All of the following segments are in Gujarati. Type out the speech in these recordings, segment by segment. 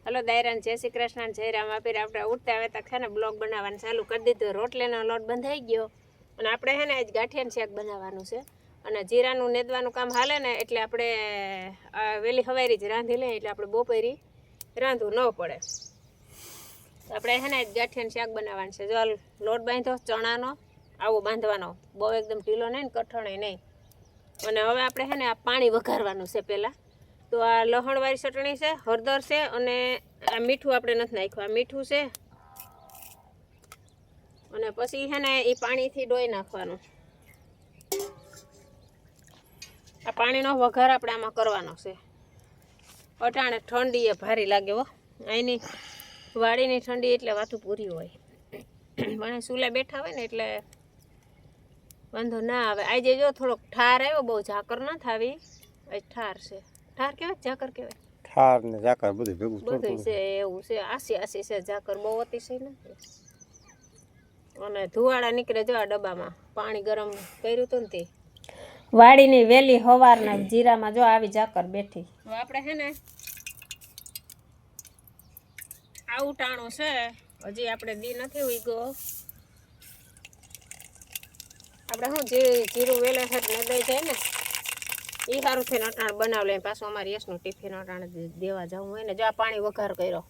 હલો દાયરાન જય શ્રી કૃષ્ણ જય રામ આપીર આપણે ઉઠતા આવે તક છે ને બ્લોગ બનાવવાનું ચાલુ કરી દીધું રોટલીનો લોટ બંધાઈ ગયો અને આપણે છે ને આજ ગાંઠિયાનું શાક બનાવવાનું છે અને જીરાનું નેદવાનું કામ હાલે ને એટલે આપણે વેલી હવારી જ રાંધી લઈએ એટલે આપણે બપોરી રાંધવું ન પડે આપણે છે ને આજ ગાંઠિયાનું શાક બનાવવાનું છે જો લોટ બાંધ્યો ચણાનો આવો બાંધવાનો બહુ એકદમ ઢીલો નહીં ને કઠણે નહીં અને હવે આપણે છે ને આ પાણી વઘારવાનું છે પહેલાં તો આ લસણવાળી ચટણી છે હળદર છે અને આ મીઠું આપણે નથી નાખ્યું આ મીઠું છે અને પછી છે ને એ પાણીથી ડોઈ નાખવાનું આ પાણીનો વઘાર આપણે આમાં કરવાનો છે અટાણે ઠંડી એ ભારી લાગે હો અહીંની વાડીની ઠંડી એટલે વાતું પૂરી હોય પણ ચૂલે બેઠા હોય ને એટલે વાંધો ના આવે આજે જો થોડોક ઠાર આવ્યો બહુ ઝાકર ન થાવી આજ ઠાર છે ઠાર કહેવાય ઝાકર કહેવાય ઠાર ને ઝાકર બધું ભેગું બધું છે એવું છે આસી છે ઝાકર બહુ અતિશય નથી અને ધુવાડા નીકળે જો આ ડબ્બામાં પાણી ગરમ કર્યું હતું ને તે વાડીની વેલી હવારના જીરામાં જો આવી ઝાકર બેઠી હવે આપણે છે ને આવું ટાણું છે હજી આપણે દી નથી ઉગ્યો આપણે શું જીરું વેલે છે ને દઈ જાય ને એ સારું થઈને અટાણ બનાવ લે પાછું અમારે યશનું ટિફિન અટાણે દેવા જવું હોય ને જો આ પાણી વઘાર કર્યો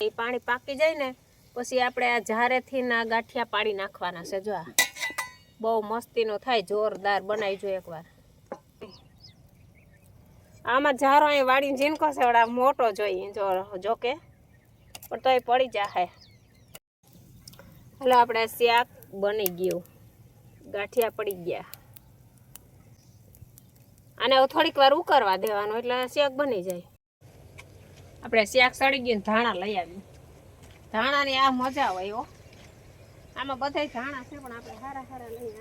એ પાણી પાકી જાય ને પછી આપણે આ ઝારેથી ના ગાંઠિયા પાડી નાખવાના છે જો આ બહુ મસ્તીનો થાય જોરદાર બનાવી જોઈએ એકવાર આમાં ઝારો અહીં વાડીને ઝીણકો છે વડા મોટો જોઈએ જોકે પણ તો એ પડી જાય હાલો આપણે શાક બની ગયું ગાંઠિયા પડી ગયા અને થોડીક વાર ઉકળવા દેવાનું એટલે શાક બની જાય આપણે શાક સડી ગયું ધાણા લઈ આવ્યું ધાણાની આ મજા હોય હો આમાં બધા ધાણા છે પણ આપણે સારા સારા લઈએ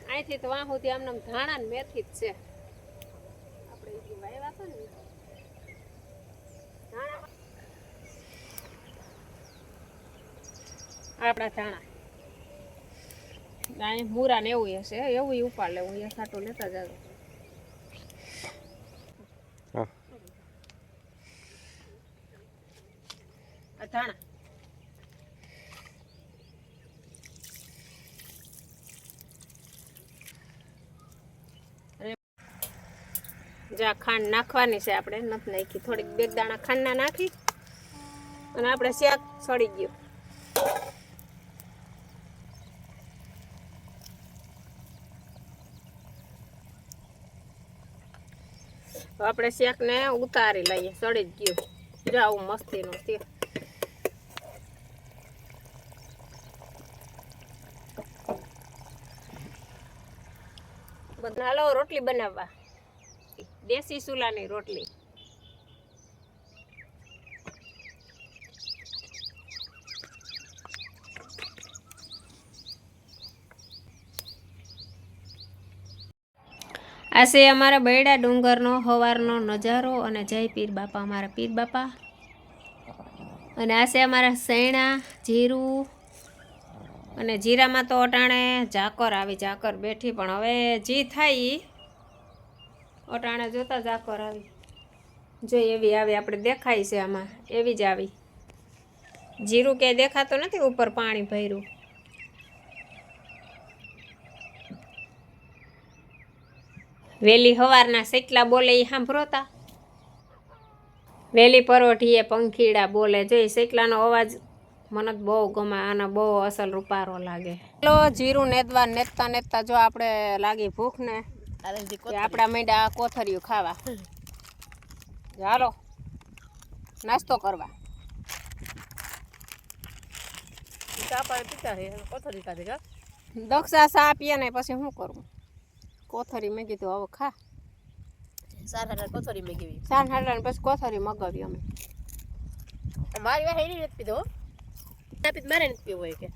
અહીંથી તો વાં સુધી આમને ધાણા ને મેથી જ છે આપણે એ વાવ્યા હતા ને ધાણા આપણા ધાણા અહીં મૂરા ને એવું હશે એવું ઉપાડ લેવું એ સાટો લેતા જાજો આ ધાણા જા ખાંડ નાખવાની છે આપણે નથી નાખી થોડીક બે દાણા ખાંડના નાખી અને આપણે શાક સડી ગયું આપણે શાકને ઉતારી લઈએ સડી જ ગયું જો આવું મસ્તીનું છે બધા હાલો રોટલી બનાવવા દેશી ચૂલાની રોટલી આ છે અમારા બૈડા ડુંગરનો હવારનો નજારો અને જય પીર બાપા અમારા પીર બાપા અને આ છે અમારા સૈણા જીરું અને જીરામાં તો અટાણે ઝાકર આવી ઝાકર બેઠી પણ હવે જી થાય અટાણે જોતા ઝાકર આવી જો એવી આવી આપણે દેખાય છે આમાં એવી જ આવી જીરું ક્યાંય દેખાતો નથી ઉપર પાણી ભર્યું વેલી હવારના સેકલા બોલે એ સાંભળોતા વેલી પરોઠીએ પંખીડા બોલે જોઈ સેકલાનો અવાજ મને બહુ ગમે આનો બહુ અસલ રૂપારો લાગે ચલો જીરું નેદવા નેતતા જો આપણે લાગી ભૂખ ને આપણા માંડ્યા કોથરિયું ખાવા ચાલો નાસ્તો કરવા દક્ષા સા પીએ ને પછી શું કરવું કોથરી મેં કીધું હવે ખા કોથરી મેગવી સાન હાડા પછી કોથરી મગાવી અમે મારી વાહે નથી પીધો મારે નથી પીવો હોય કે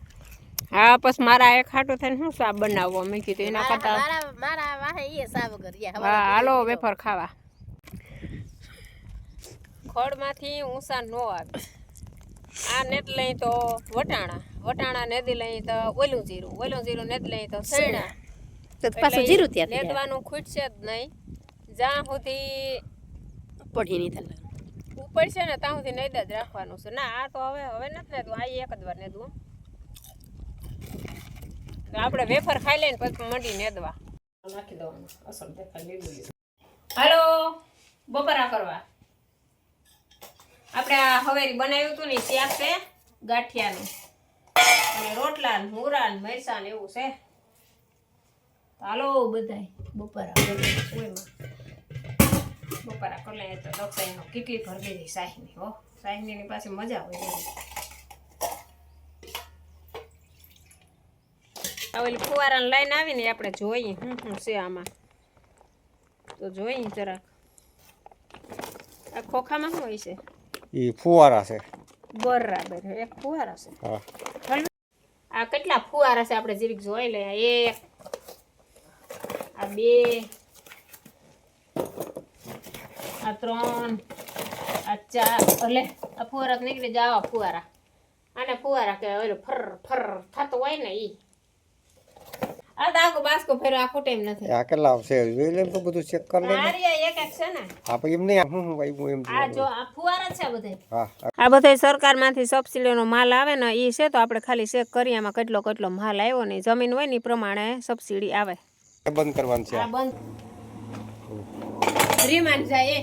હા પછી મારા એક ખાટું થઈને શું સાબ બનાવવો મેં કીધું એના કરતા મારા વાહે એ સાબ કરી હા હાલો વેફર ખાવા ખડમાંથી ઊંસા ન આવે આ નેદ લઈ તો વટાણા નેદી લઈ તો ઓલું જીરું નેદ લઈ તો સૈણા. તો પાછું જીરું ત્યાં નેદવાનું ખૂટશે જ નહીં. જ્યાં સુધી પડી નહીં થાય ઉપડશે ને ત્યાં સુધી નેદ જ રાખવાનું છે. ના આ તો હવે નથી નેદવું, આ એક જ વાર નેદવું. આપણે વેફર ખાઈ લઈને પછી મંડી નેદવા નાખી દેવાનું. અસલ દેખાય લીલું. હાલો બપોરા કરવા. આપણે આ હવેરી બનાવ્યું હતું ને શાક છે ગાંઠિયાનું અને રોટલા ને મૂરા ને મરસા ને એવું છે. હાલો બધાય બપોરા બપોરા કરી લઈએ તો દક્ષાઈનો કેટલી ભર દીધી સાહીની. હો સાહીની પાછી મજા હોય. ઓલી ફુવારાને લઈને આવીને આપણે જોઈએ શું છે આમાં. તો જોઈએ જરાક આ ખોખામાં શું હોય છે. એ ફુવારા છે. બરાબર એક ફુવારા છે. હા આ કેટલા ફુવારા છે આપણે જરીક જોઈ લઈએ. 1 આ 2 આ 3 આ 4 ભલે આ ફુવારા નીકળી જાવા ફુવારા. આને ફુવારા કે ઓલો ફર ફર થતો હોય ને ઈ. આ દાગો બાસ્કો ફેરો આખો ટાઈમ નથી. આ કેટલા છે જોઈ લે તો બધું ચેક કરી લે. આરિયા એક એક છે ને. આ પછી એમ નહીં હું વાગ્યું એમ. આ જો આ ફુવારા છે બધે. હા આ બધે સરકારમાંથી સબસિડીનો માલ આવે ને ઈ છે તો આપણે ખાલી ચેક કરીએ આમાં કેટલો માલ આવ્યો ને જમીન હોય ને ઈ પ્રમાણે સબસિડી આવે. બંધ કરવાનું છે. આ બંધ રીમાન જાય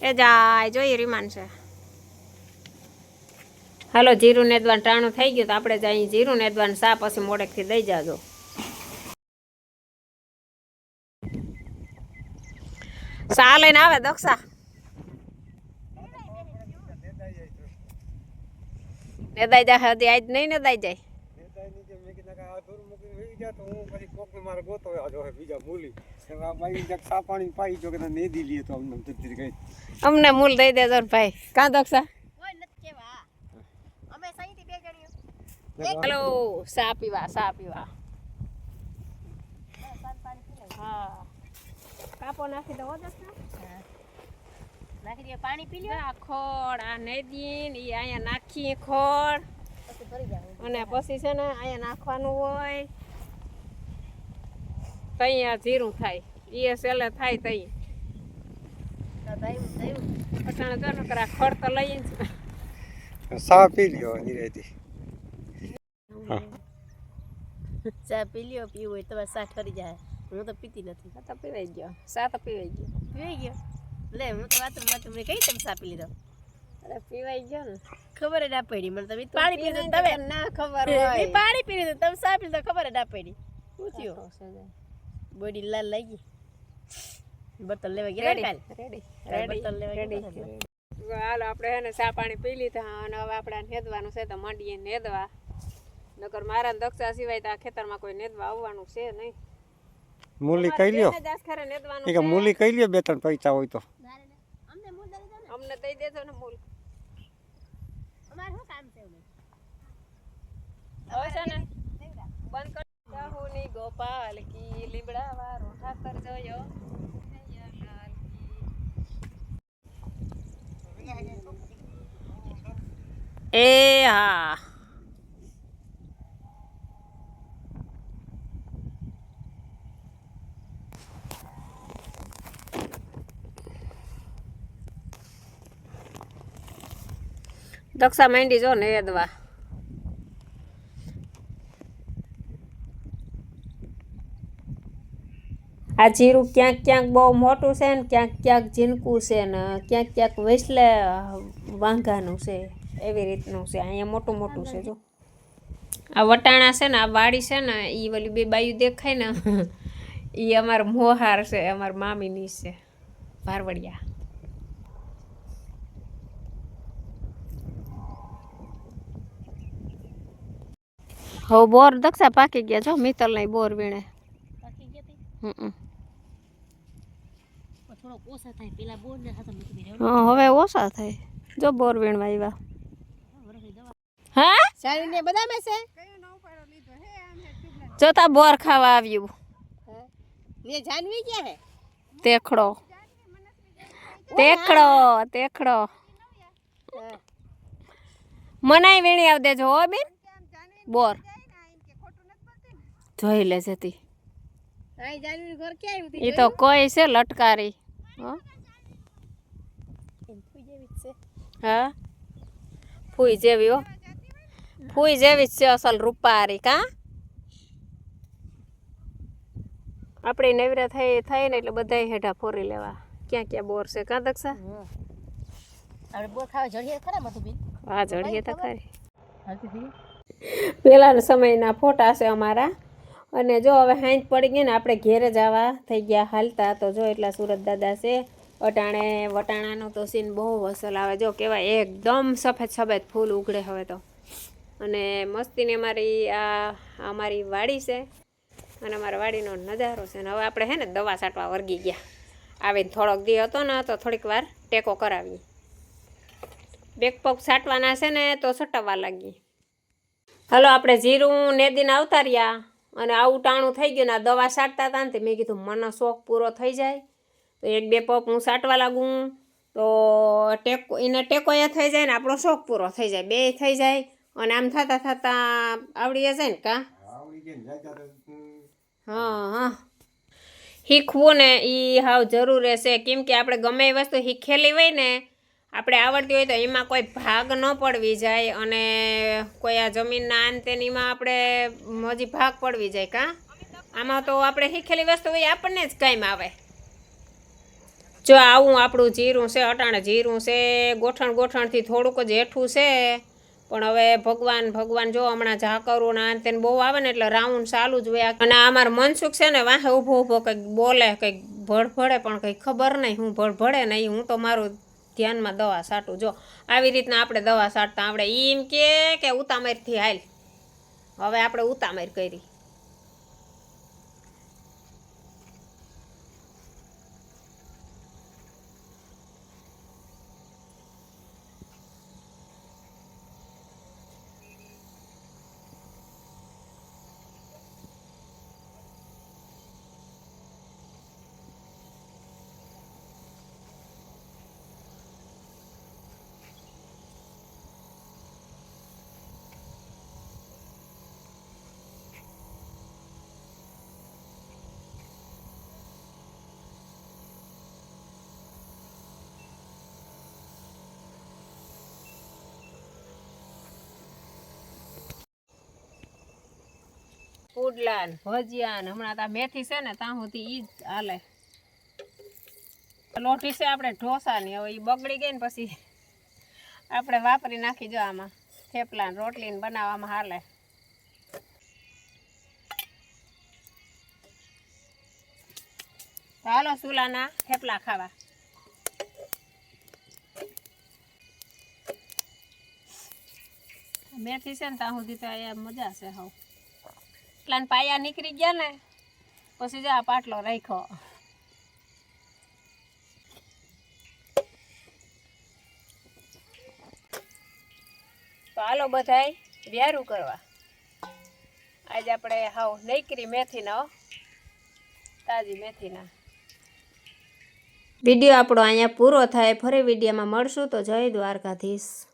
એ જાય જોઈએ રીમાન છે. હાલો જીરું નેદવાનું ટાણું થઈ ગયું તો આપણે જાય જીરું નેદવાનું સા પછી મોડેકથી દઈ જાજો. સા લઈને આવે દક્ષા. નેદાઈ જાય હજી આજ નહીં નેદાઈ જાય. અમને મૂલ દઈ દેજો ભાઈ. કાં દક્ષા હાલો સા પીવા. હા કાપો નાખી દો નાખી દે પાણી પી લ્યો. આ ખોળ આ નેદીન ઈ અહીંયા નાખી ખોળ અને પછી છે ને અહીંયા નાખવાનું હોય તઈ આ જીરું થાય ઈ સેલે થાય તઈ પટાણે તો નકરા ખોળ તો લઈએ સા પી લ્યો નીરેથી. ચા પી લ્યો. પીવું હોય તમારે સા ઠરી જાય. હું તો પીતી નથી. તો પીવાઈ ગયો સા તો પીવાઈ ગયો. લે હું તો વાતું મને કઈ તમે સા પી લીધો. અરે પીવાઈ ગયો ને ખબર જ ના પડી મને. તમે પાણી પી લીધું તમે ના ખબર હોય. પાણી પી લીધું તમે સા પી લીધું ખબર જ ના પડી. શું થયું બોડી લાલ લાગી. બોટલ લેવા ગયા કાલ. રેડી. હાલો આપણે હે ને ચા પાણી પી લીધા અને હવે આપણે નેદવાનું છે તો મંડીએ નેદવા. નકર મારા દક્ષા સિવાય તો આ ખેતરમાં કોઈ નેદવા આવવાનું છે નહીં. મૂલી કહી લ્યો. એક મૂલી કહી લ્યો 2-3 પૈસા હોય તો. અમને દઈ દેજો ને મૂલ. અમાર શું કામ છે હવે છે ને બંધ કરી જાહુની ગોપાલ કી લીબડા વારો ઠાકર જોયો એ હા દક્ષા માંડી જો ને એદવા. આ જીરું ક્યાંક બહુ મોટું છે ને ક્યાંક ઝીણકું છે ને ક્યાંક વૈસલે વાંઘાનું છે એવી રીતનું છે. અહીંયા મોટું છે જો. આ વટાણા છે ને આ વાડી છે ને એ ઓલી 2 બાયું દેખાય ને એ અમાર મોહાર છે અમાર મામીની છે ભારવડિયા. હવે બોર દક્ષા પાકી ગયા જો મિત્તલ નહીં બોર વીણે. હવે ઓછા થાય જો બોર વીણવા આવ્યા. હા સારીને બધામાં છે. જોતા બોર ખાવા આવ્યું. ને જાનવી ક્યાં હે તેખડો તેખડો મનાઈ વીણી આવ દેજો હો બેન બોર જોઈ લે જતી આઈ જાનવી ઘર ક્યાં આવ્યું ઈ તો કોઈ છે લટકારી હો હા ફૂઈ જેવી હો ફૂઈ જેવી જ છે અસલ રૂપારી કા આપણે નવરા થઈ ને એટલે બધાય હેઠા ફોરી લેવા ક્યાં બોર છે કા દક્ષા આપણે બોર ખાવા જડીએ ખરા મધુબેન હા જડીએ તો ખરી હાલતી થઈ પહેલાના સમયના ફોટા છે અમારા અને જો હવે હાંજ પડી ગઈ ને આપણે ઘેરે જવા થઈ ગયા હાલતા તો જો એટલા સુરત દાદા છે અટાણે વટાણાનો તો સીન બહુ અસલ આવે જો કેવાય એકદમ સફેદ ફૂલ ઉગડે હવે તો અને મસ્તીની અમારી વાડી છે અને અમારા વાડીનો નજારો છે ને હવે આપણે હે ને દવા છાંટવા વર્ગી ગયા આવીને થોડોક દી હતો ને તો થોડીક વાર ટેકો કરાવી બેક પગ છાંટવાના છે ને તો છટાવવા લાગી હાલો આપણે જીરું નેદીને આવતા રહ્યા અને આવું ટાણું થઈ ગયું ને આ દવા છાંટતા હતા ને મેં કીધું મને શોખ પૂરો થઈ જાય તો 1-2 પગ હું છાંટવા લાગું તો એને ટેકો એ થઈ જાય ને આપણો શોખ પૂરો થઈ જાય બે થઈ જાય અને આમ થતાં આવડી જાય ને કા હા શીખવું ને એ હાવ જરૂર રહેશે કેમ કે આપણે ગમે એ વસ્તુ શીખેલી હોય ને આપણે આવડતી હોય તો એમાં કોઈ ભાગ ન પડવી જાય અને કોઈ આ જમીનના આંતેનીમાં આપણે હજી ભાગ પડવી જાય કા આમાં તો આપણે શીખેલી વસ્તુ હોય આપણને જ કામ આવે જો આવું આપણું જીરું છે અટાણે જીરું છે ગોઠણથી થોડુંક જ હેઠું છે પણ હવે ભગવાન જો હમણાં ઝાકરું ને આંતે બહુ આવે ને એટલે રાઉન્ડ ચાલુ જ હોય અને અમારું મનસુખ છે ને વાહે ઊભો કંઈક બોલે કંઈક ભડભડે પણ કંઈક ખબર નહીં હું ભડભડે નહીં હું તો મારું ધ્યાનમાં દવા છાંટું જો આવી રીતના આપણે દવા છાંટતા આપણે એમ કે ઉતામેરથી હાલ હવે આપણે ઉતામેર કરી પુડલા ને ભજીયા ને હમણાં તા મેથી છે ને ત્યાં સુધી ઈ જ હાલે લોટી છે આપણે ઢોસાની હવે એ બગડી ગઈ ને પછી આપણે વાપરી નાખી જો આમાં થેપલા ને રોટલી ને બનાવવામાં હાલે હાલો સુલાના થેપલા ખાવા મેથી છે ને ત્યાં સુધી તો અહીંયા મજા છે હાવ એટલા પાયા નીકળી ગયા ને પછી જો આ પાટલો રાખ્યો તો હાલો બધાય વ્યારું કરવા આજે આપણે હાવ નૈકરી મેથીના તાજી મેથીના વિડીયો આપણો અહીંયા પૂરો થાય ફરી વિડીયોમાં મળશું તો જય દ્વારકાધીશ.